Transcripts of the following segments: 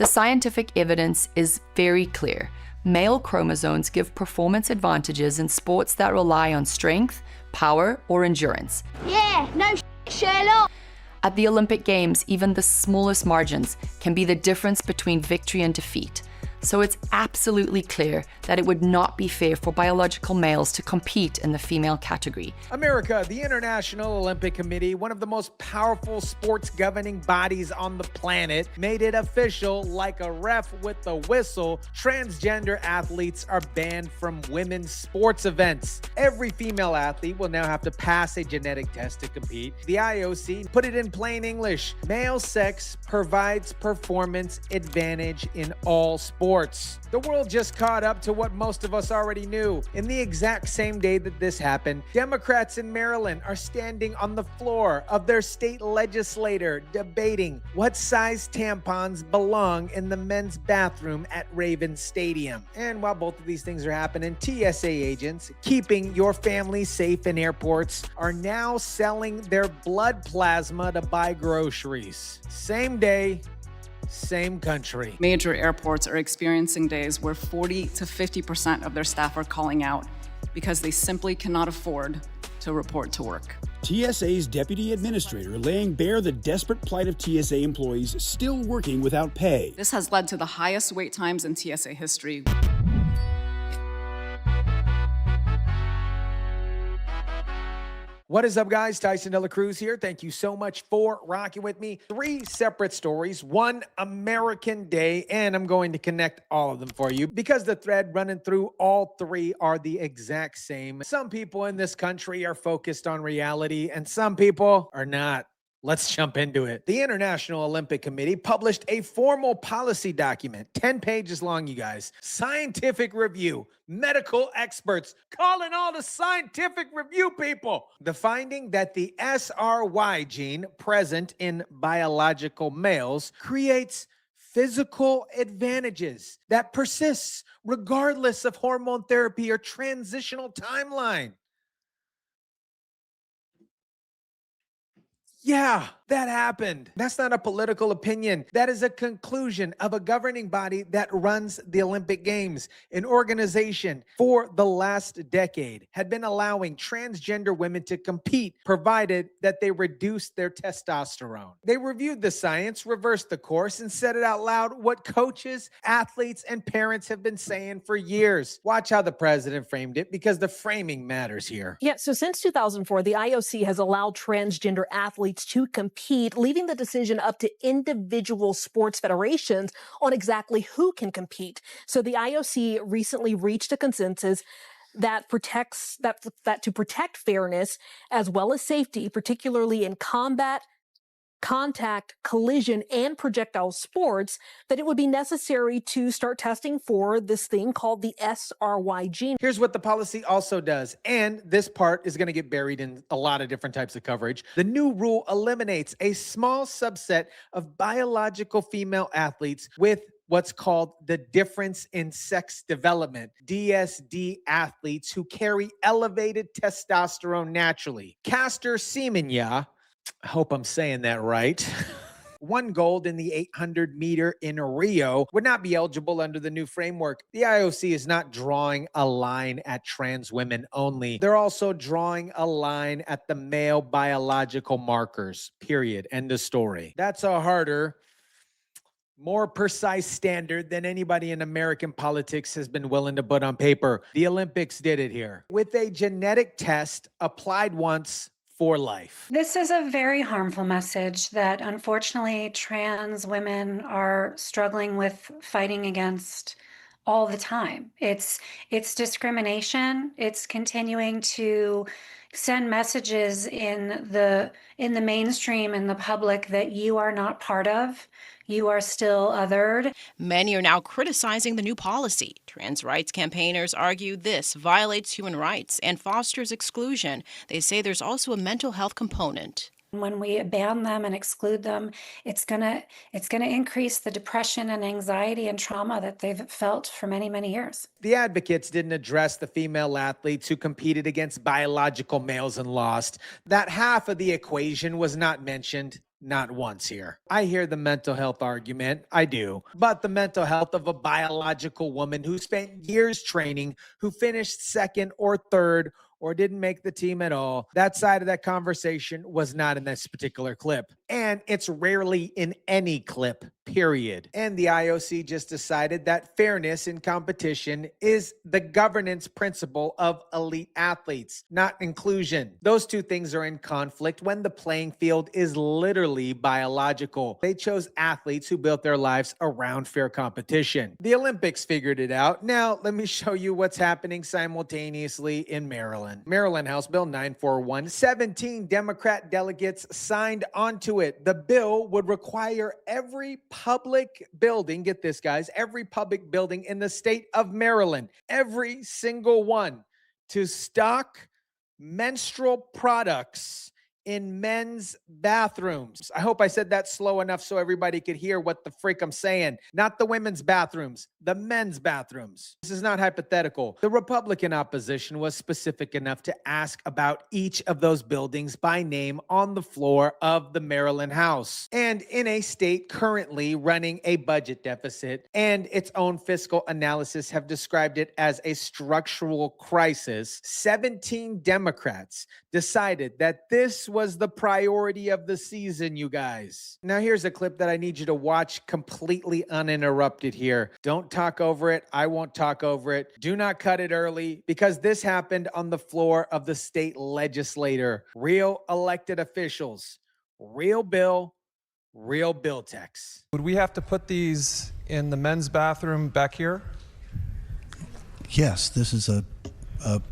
The scientific evidence is very clear. Male chromosomes give performance advantages in sports that rely on strength, power, or endurance. Yeah, no Sherlock. At the Olympic Games, even the smallest margins can be the difference between victory and defeat. So it's absolutely clear that it would not be fair for biological males to compete in the female category. America, the International Olympic Committee, one of the most powerful sports governing bodies on the planet, made it official like a ref with the whistle. Transgender athletes are banned from women's sports events. Every female athlete will now have to pass a genetic test to compete. The IOC put it in plain English. Male sex provides performance advantage in all sports. The world just caught up to what most of us already knew. In the exact same day that this happened, Democrats in Maryland are standing on the floor of their state legislature debating what size tampons belong in the men's bathroom at Raven Stadium. And while both of these things are happening, TSA agents keeping your family safe in airports are now selling their blood plasma to buy groceries. Same day, same country. Major airports are experiencing days where 40 to 50% of their staff are calling out because they simply cannot afford to report to work. TSA's deputy administrator laying bare the desperate plight of TSA employees still working without pay. This has led to the highest wait times in TSA history. What is up, guys? Tyson DeLaCruz here. Thank you so much for rocking with me. 3 separate stories, 1 American day, and I'm going to connect all of them for you because the thread running through all 3 are the exact same. Some people in this country are focused on reality, and some people are not. Let's jump into it. The International Olympic Committee published a formal policy document, 10 pages long, you guys. Scientific review, medical experts, calling all the scientific review people. The finding that the SRY gene present in biological males creates physical advantages that persists regardless of hormone therapy or transitional timeline. Yeah, that happened. That's not a political opinion. That is a conclusion of a governing body that runs the Olympic Games. An organization for the last decade had been allowing transgender women to compete, provided that they reduced their testosterone. They reviewed the science, reversed the course, and said it out loud what coaches, athletes, and parents have been saying for years. Watch how the president framed it, because the framing matters here. Yeah, so since 2004, the IOC has allowed transgender athletes to compete, leaving the decision up to individual sports federations on exactly who can compete. So the IOC recently reached a consensus that to protect fairness as well as safety, particularly in combat, contact, collision, and projectile sports, that it would be necessary to start testing for this thing called the SRY gene. Here's what the policy also does, and this part is going to get buried in a lot of different types of coverage. The new rule eliminates a small subset of biological female athletes with what's called the difference in sex development, DSD athletes who carry elevated testosterone naturally. Castor Semenya, I hope I'm saying that right, won gold in the 800-meter in Rio, would not be eligible under the new framework. The IOC is not drawing a line at trans women only. They're also drawing a line at the male biological markers, period. End of story. That's a harder, more precise standard than anybody in American politics has been willing to put on paper. The Olympics did it here with a genetic test applied once for life. This is a very harmful message that unfortunately trans women are struggling with fighting against all the time. It's discrimination. It's continuing to send messages in the mainstream and the public that you are not part of. You are still othered. Many are now criticizing the new policy. Trans rights campaigners argue this violates human rights and fosters exclusion. They say there's also a mental health component. When we ban them and exclude them, it's gonna increase the depression and anxiety and trauma that they've felt for many, many years. The advocates didn't address the female athletes who competed against biological males and lost. That half of the equation was not mentioned. not once here. I hear the mental health argument. I do. But the mental health of a biological woman who spent years training, who finished second or third, or didn't make the team at all, that side of that conversation was not in this particular clip. And it's rarely in any clip, period. And the IOC just decided that fairness in competition is the governance principle of elite athletes, not inclusion. Those two things are in conflict when the playing field is literally biological. They chose athletes who built their lives around fair competition. The Olympics figured it out. Now, let me show you what's happening simultaneously in Maryland. Maryland House Bill 941, 17 Democrat delegates signed onto it. The bill would require every public building, get this guys, every public building in the state of Maryland, every single one, to stock menstrual products in men's bathrooms. I hope I said that slow enough so everybody could hear what the freak I'm saying. Not the women's bathrooms, the men's bathrooms. This is not hypothetical. The Republican opposition was specific enough to ask about each of those buildings by name on the floor of the Maryland House. And in a state currently running a budget deficit and its own fiscal analysis have described it as a structural crisis, 17 Democrats decided that this was the priority of the season, you guys. Now here's a clip that I need you to watch completely uninterrupted here. Don't talk over it. I won't talk over it. Do not cut it early because this happened on the floor of the state legislature. Real elected officials, real bill text. Would we have to put these in the men's bathroom back here? Yes, this is a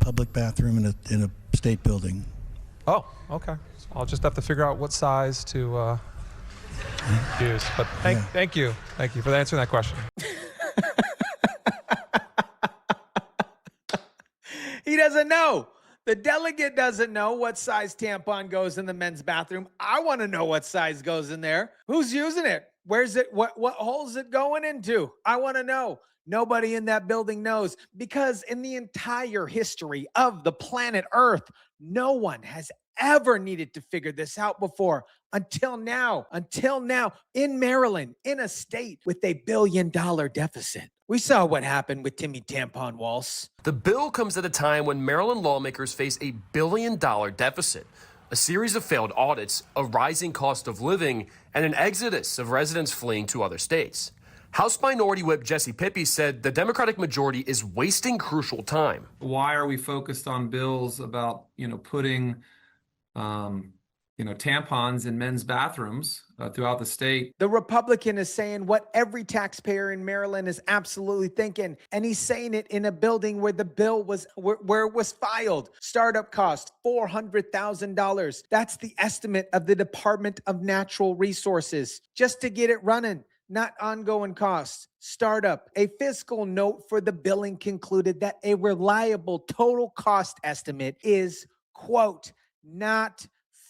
public bathroom in a state building. Oh, okay. I'll just have to figure out what size to use. But thank you for answering that question. He doesn't know. The delegate doesn't know what size tampon goes in the men's bathroom. I want to know what size goes in there. Who's using it? Where's it? What hole's it going into? I want to know. Nobody in that building knows because in the entire history of the planet Earth, no one has ever needed to figure this out before until now, in Maryland, in a state with $1 billion deficit. We saw what happened with Timmy Tampon Walsh. The bill comes at a time when Maryland lawmakers face a $1 billion deficit, a series of failed audits, a rising cost of living, and an exodus of residents fleeing to other states. House Minority Whip Jesse Pippy said the Democratic majority is wasting crucial time. Why are we focused on bills about, putting, tampons in men's bathrooms throughout the state? The Republican is saying what every taxpayer in Maryland is absolutely thinking, and he's saying it in a building where the bill was, where it was filed. Startup cost $400,000. That's the estimate of the Department of Natural Resources just to get it running. Not ongoing costs. Startup. A fiscal note for the billing concluded that a reliable total cost estimate is, quote, not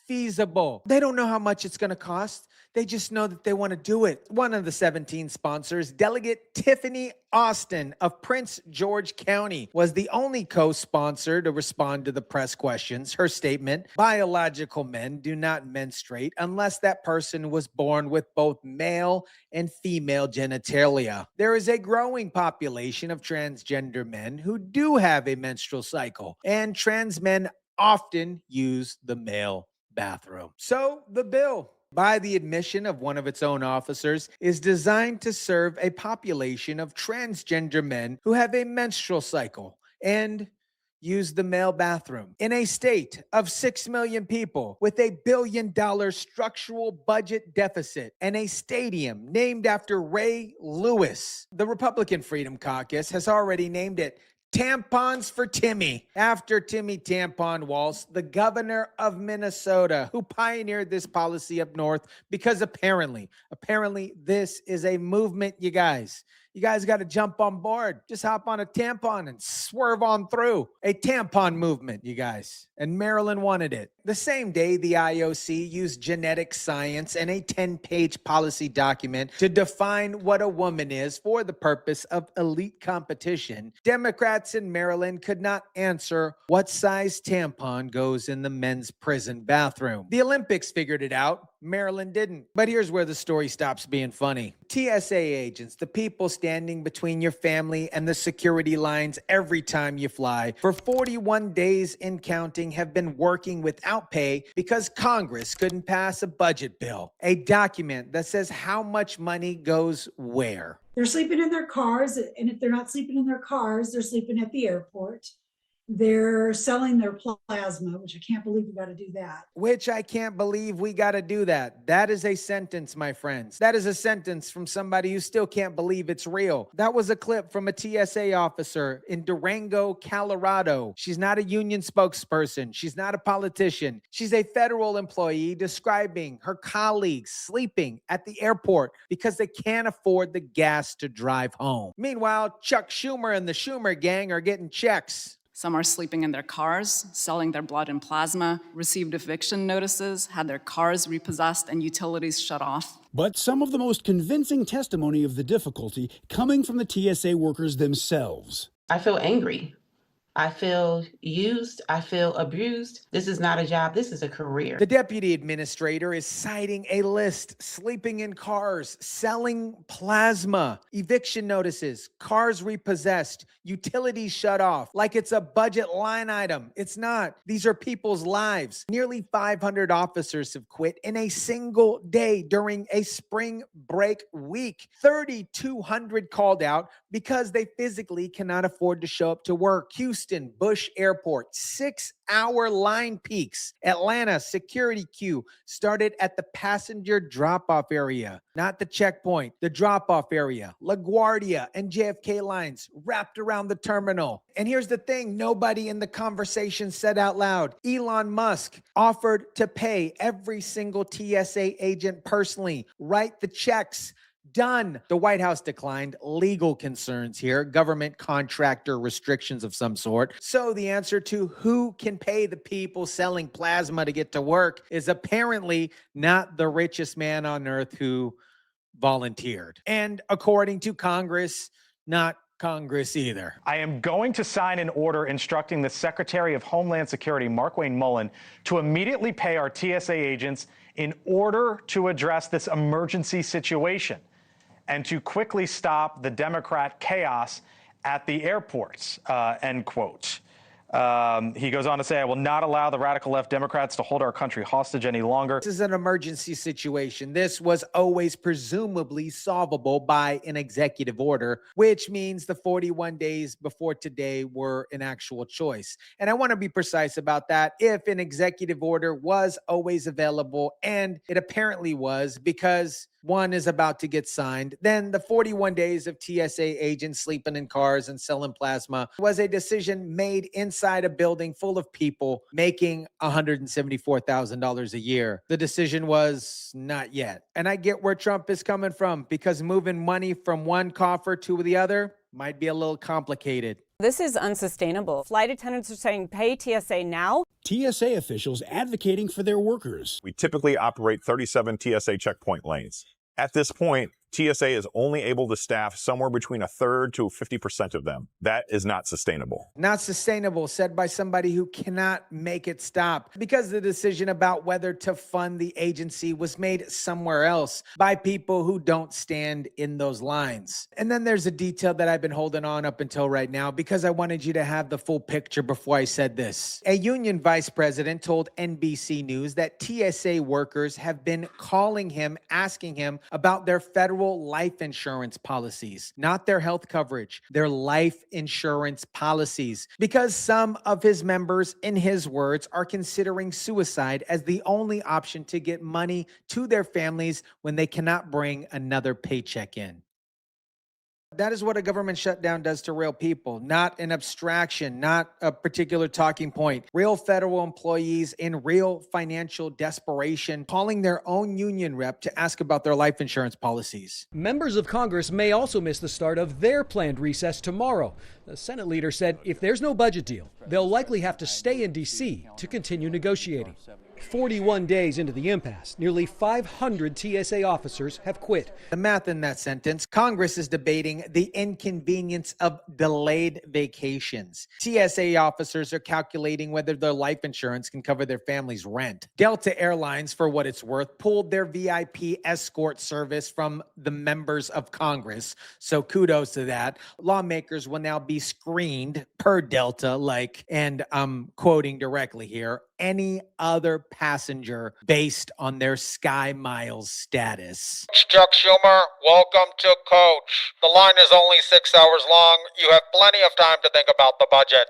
feasible. They don't know how much it's going to cost. They just know that they want to do it. One of the 17 sponsors, Delegate Tiffany Austin of Prince George County, was the only co-sponsor to respond to the press questions. Her statement, biological men do not menstruate unless that person was born with both male and female genitalia. There is a growing population of transgender men who do have a menstrual cycle, and trans men often use the male bathroom. So the bill, by the admission of one of its own officers, is designed to serve a population of transgender men who have a menstrual cycle and use the male bathroom. In a state of 6 million people with $1 billion structural budget deficit and a stadium named after Ray Lewis, the Republican Freedom Caucus has already named it Tampons for Timmy, after Timmy Tampon Walsh, the governor of Minnesota, who pioneered this policy up north because apparently this is a movement, you guys. You guys got to jump on board. Just hop on a tampon and swerve on through. A tampon movement, you guys. And Maryland wanted it. The same day, the IOC used genetic science and a 10-page policy document to define what a woman is for the purpose of elite competition. Democrats in Maryland could not answer what size tampon goes in the men's prison bathroom. The Olympics figured it out. Maryland didn't. But here's where the story stops being funny. TSA agents, the people standing between your family and the security lines every time you fly, for 41 days and counting, have been working without pay because Congress couldn't pass a budget bill, a document that says how much money goes where. They're sleeping in their cars, and if they're not sleeping in their cars, they're sleeping at the airport. They're selling their plasma, which I can't believe we got to do that. Which I can't believe we got to do that. That is a sentence, my friends. That is a sentence from somebody who still can't believe it's real. That was a clip from a TSA officer in Durango, Colorado. She's not a union spokesperson. She's not a politician. She's a federal employee describing her colleagues sleeping at the airport because they can't afford the gas to drive home. Meanwhile, Chuck Schumer and the Schumer gang are getting checks. Some are sleeping in their cars, selling their blood and plasma, received eviction notices, had their cars repossessed and utilities shut off. But some of the most convincing testimony of the difficulty coming from the TSA workers themselves. I feel angry. I feel used. I feel abused. This is not a job. This is a career. The deputy administrator is citing a list: sleeping in cars, selling plasma, eviction notices, cars repossessed, utilities shut off, like it's a budget line item. It's not. These are people's lives. Nearly 500 officers have quit in a single day during a spring break week. 3,200 called out because they physically cannot afford to show up to work. Houston, Bush Airport, 6-hour line peaks. Atlanta, security queue started at the passenger drop-off area, not the checkpoint, the drop-off area. LaGuardia and JFK lines wrapped around the terminal. And here's the thing nobody in the conversation said out loud. Elon Musk offered to pay every single TSA agent personally, write the checks. Done. The White House declined. Legal concerns here, government contractor restrictions of some sort. So the answer to who can pay the people selling plasma to get to work is apparently not the richest man on earth who volunteered. And according to Congress, not Congress either. I am going to sign an order instructing the Secretary of Homeland Security, Markwayne Mullin, to immediately pay our TSA agents in order to address this emergency situation and to quickly stop the Democrat chaos at the airports, end quote. He goes on to say, I will not allow the radical left Democrats to hold our country hostage any longer. This is an emergency situation. This was always presumably solvable by an executive order, which means the 41 days before today were an actual choice. And I want to be precise about that. If an executive order was always available, and it apparently was, because one is about to get signed, then the 41 days of TSA agents sleeping in cars and selling plasma was a decision made inside a building full of people making $174,000 a year. The decision was not yet. And I get where Trump is coming from, because moving money from one coffer to the other might be a little complicated. This is unsustainable. Flight attendants are saying pay TSA now. TSA officials advocating for their workers. We typically operate 37 TSA checkpoint lanes. At this point, TSA is only able to staff somewhere between 1/3 to 50% of them. That is not sustainable. Not sustainable, said by somebody who cannot make it stop, because the decision about whether to fund the agency was made somewhere else by people who don't stand in those lines. And then there's a detail that I've been holding on up until right now, because I wanted you to have the full picture before I said this. A union vice president told NBC News that TSA workers have been calling him, asking him about their federal life insurance policies, not their health coverage, their life insurance policies, because some of his members, in his words, are considering suicide as the only option to get money to their families when they cannot bring another paycheck in. That is what a government shutdown does to real people, not an abstraction, not a particular talking point. Real federal employees in real financial desperation calling their own union rep to ask about their life insurance policies. Members of Congress may also miss the start of their planned recess tomorrow. The Senate leader said if there's no budget deal, they'll likely have to stay in D.C. to continue negotiating. 41 days into the impasse, nearly 500 TSA officers have quit. The math in that sentence: Congress is debating the inconvenience of delayed vacations. TSA officers are calculating whether their life insurance can cover their family's rent. Delta Airlines, for what it's worth, pulled their VIP escort service from the members of Congress. So kudos to that. Lawmakers will now be screened per Delta, and I'm quoting directly here, any other passenger based on their Sky Miles status. Chuck Schumer, welcome to Coach. The line is only 6 hours long. You have plenty of time to think about the budget.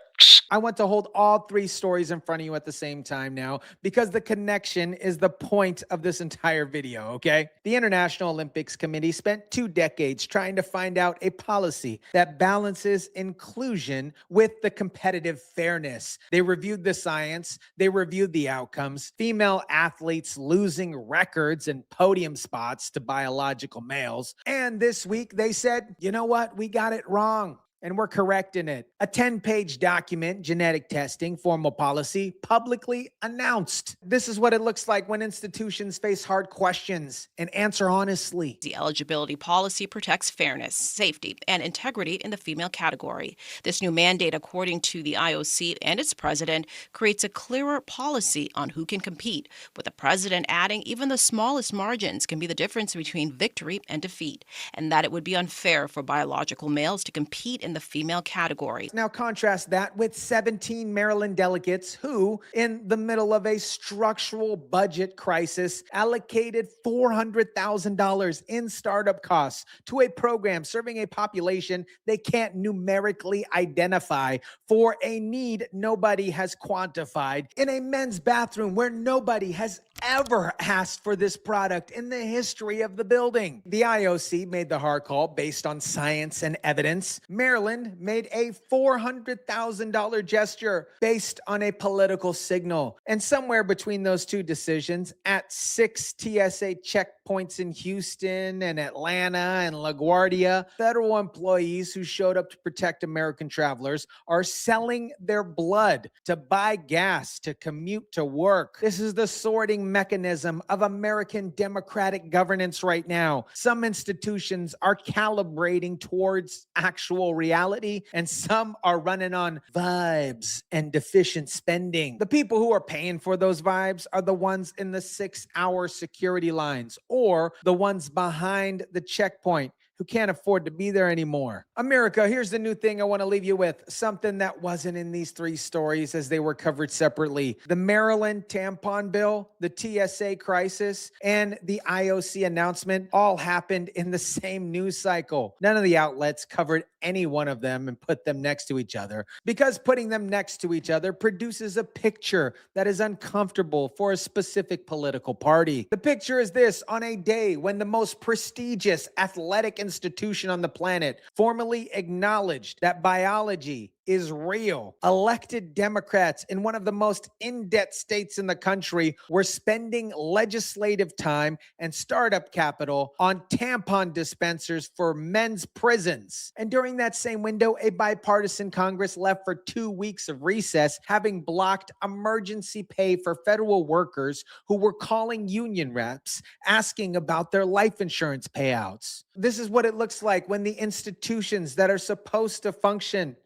I want to hold all three stories in front of you at the same time now, because the connection is the point of this entire video, okay? The International Olympics Committee spent 2 decades trying to find out a policy that balances inclusion with the competitive fairness. They reviewed the science, they reviewed the outcomes, female athletes losing records and podium spots to biological males. And this week they said, you know what? We got it wrong, and we're correcting it. A 10-page document, genetic testing, formal policy, publicly announced. This is what it looks like when institutions face hard questions and answer honestly. The eligibility policy protects fairness, safety, and integrity in the female category. This new mandate, according to the IOC and its president, creates a clearer policy on who can compete, with the president adding even the smallest margins can be the difference between victory and defeat, and that it would be unfair for biological males to compete in the female category. Now contrast that with 17 Maryland delegates who, in the middle of a structural budget crisis, allocated $400,000 in startup costs to a program serving a population they can't numerically identify for a need nobody has quantified, in a men's bathroom where nobody has ever asked for this product in the history of the building. The IOC made the hard call based on science and evidence. Maryland made a $400,000 gesture based on a political signal. And somewhere between those two decisions, at 6 TSA checkpoints in Houston and Atlanta and LaGuardia, federal employees who showed up to protect American travelers are selling their blood to buy gas to commute to work. This is the sorting mechanism of American democratic governance right now. Some institutions are calibrating towards actual reality, and some are running on vibes and deficient spending. The people who are paying for those vibes are the ones in the 6-hour security lines, or the ones behind the checkpoint who can't afford to be there anymore. America, here's the new thing I want to leave you with. Something that wasn't in these 3 stories as they were covered separately. The Maryland tampon bill, the TSA crisis, and the IOC announcement all happened in the same news cycle. None of the outlets covered any one of them and put them next to each other, because putting them next to each other produces a picture that is uncomfortable for a specific political party. The picture is this: on a day when the most prestigious athletic institution on the planet formally acknowledged that biology is real, elected Democrats in one of the most in-debt states in the country were spending legislative time and startup capital on tampon dispensers for men's prisons. And during that same window, a bipartisan Congress left for 2 weeks of recess, having blocked emergency pay for federal workers who were calling union reps asking about their life insurance payouts. This is what it looks like when the institutions that are supposed to function,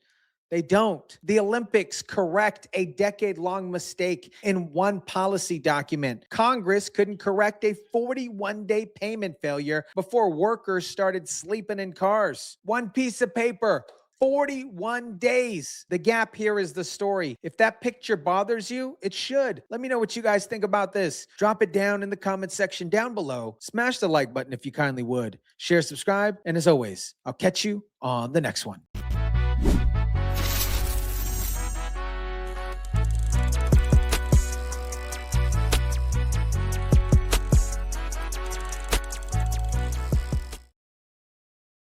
they don't. The Olympics correct a decade-long mistake in one policy document. Congress couldn't correct a 41-day payment failure before workers started sleeping in cars. One piece of paper, 41 days. The gap here is the story. If that picture bothers you, it should. Let me know what you guys think about this. Drop it down in the comment section down below. Smash the like button if you kindly would. Share, subscribe, and as always, I'll catch you on the next one.